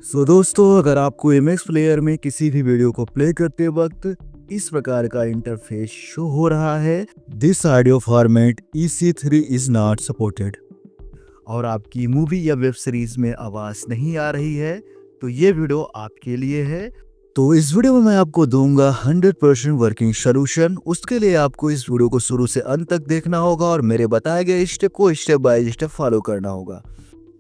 दोस्तों, अगर आपको एमएक्स प्लेयर में किसी भी वीडियो को प्ले करते वक्त इस प्रकार का इंटरफेस शो हो रहा है, this audio format EC3 is not supported, और आपकी मूवी या वेब सीरीज में आवाज नहीं आ रही है, तो ये वीडियो आपके लिए है। तो इस वीडियो में मैं आपको दूंगा 100% वर्किंग सोल्यूशन। उसके लिए आपको इस वीडियो को शुरू से अंत तक देखना होगा और मेरे बताए गए स्टेप को स्टेप बाय स्टेप फॉलो करना होगा।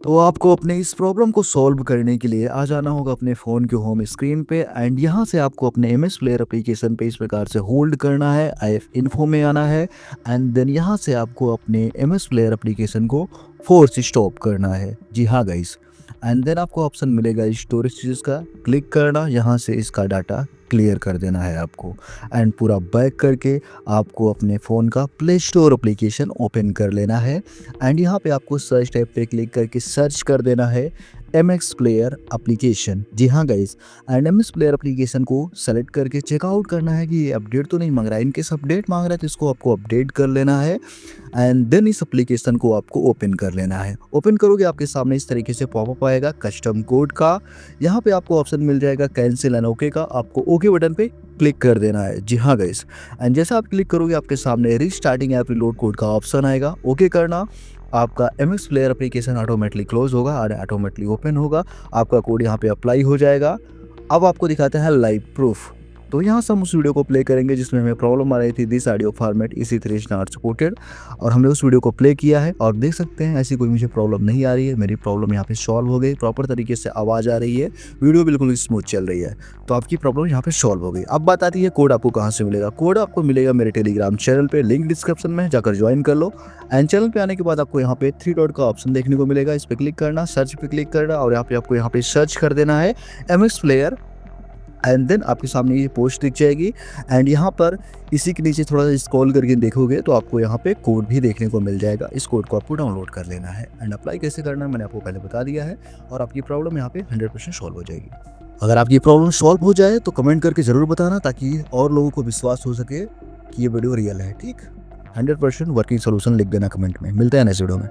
तो आपको अपने इस प्रॉब्लम को सॉल्व करने के लिए आ जाना होगा अपने फ़ोन के होम स्क्रीन पे, एंड यहाँ से आपको अपने एमएस प्लेयर एप्लीकेशन पे इस प्रकार से होल्ड करना है, IF इन्फो में आना है, एंड देन यहाँ से आपको अपने एमएस प्लेयर एप्लीकेशन को फोर्स स्टॉप करना है। जी हाँ गाइस, एंड देन आपको ऑप्शन मिलेगा स्टोरेज का, क्लिक करना, यहाँ से इसका डाटा क्लियर कर देना है आपको, एंड पूरा बैक करके आपको अपने फ़ोन का प्ले स्टोर एप्लीकेशन ओपन कर लेना है, एंड यहाँ पे आपको सर्च टैब पे क्लिक करके सर्च कर देना है MX प्लेयर एप्लीकेशन। जी हाँ guys, and MX player application को सेलेक्ट करके चेकआउट करना है कि ये अपडेट तो नहीं मांग रहा है। इनकेस अपडेट मांग रहा है तो इसको आपको अपडेट कर लेना है, एंड देन इस एप्लीकेशन को आपको ओपन कर लेना है। ओपन करोगे आपके सामने इस तरीके से पॉपअप आएगा कस्टम कोड का। यहाँ पे आपको ऑप्शन मिल जाएगा कैंसिल एंड ओके का, आपको ओके बटन पे क्लिक कर देना है। जी हाँ गाइस, एंड जैसा आप क्लिक करोगे आपके सामने रीस्टार्टिंग ऐप रिलोड कोड का ऑप्शन आएगा, ओके करना। आपका MX player application automatically close होगा और ऑटोमेटिकली ओपन होगा, आपका कोड यहाँ पे अप्लाई हो जाएगा। अब आपको दिखाते हैं लाइव प्रूफ। तो यहाँ से हम उस वीडियो को प्ले करेंगे जिसमें हमें प्रॉब्लम आ रही थी, this audio format EC3 is not supported, और हमने उस वीडियो को प्ले किया है और देख सकते हैं ऐसी कोई मुझे प्रॉब्लम नहीं आ रही है। मेरी प्रॉब्लम यहाँ पे सॉल्व हो गई, प्रॉपर तरीके से आवाज़ आ रही है, वीडियो बिल्कुल स्मूथ चल रही है। तो आपकी प्रॉब्लम यहाँ पे सॉल्व हो गई। अब बात आती है कोड आपको कहाँ से मिलेगा। कोड आपको मिलेगा मेरे टेलीग्राम चैनल पे, लिंक डिस्क्रिप्शन में जाकर ज्वाइन कर लो। एंड चैनल पे आने के बाद आपको यहाँ पे 3 डॉट का ऑप्शन देखने को मिलेगा, इस पर क्लिक करना, सर्च पे क्लिक करना, और आपको यहाँ पे सर्च कर देना है MX प्लेयर, एंड देन आपके सामने ये पोस्ट दिख जाएगी। एंड यहाँ पर इसी के नीचे थोड़ा सा स्क्रॉल करके देखोगे तो आपको यहाँ पे कोड भी देखने को मिल जाएगा। इस कोड को आपको डाउनलोड कर लेना है, एंड अप्लाई कैसे करना है मैंने आपको पहले बता दिया है, और आपकी प्रॉब्लम यहाँ पे 100% सॉल्व हो जाएगी। अगर आपकी प्रॉब्लम सॉल्व हो जाए तो कमेंट करके ज़रूर बताना, ताकि और लोगों को विश्वास हो सके कि ये वीडियो रियल है। ठीक, 100% वर्किंग सोल्यूशन लिख देना कमेंट में। मिलते हैं नेक्स्ट वीडियो में।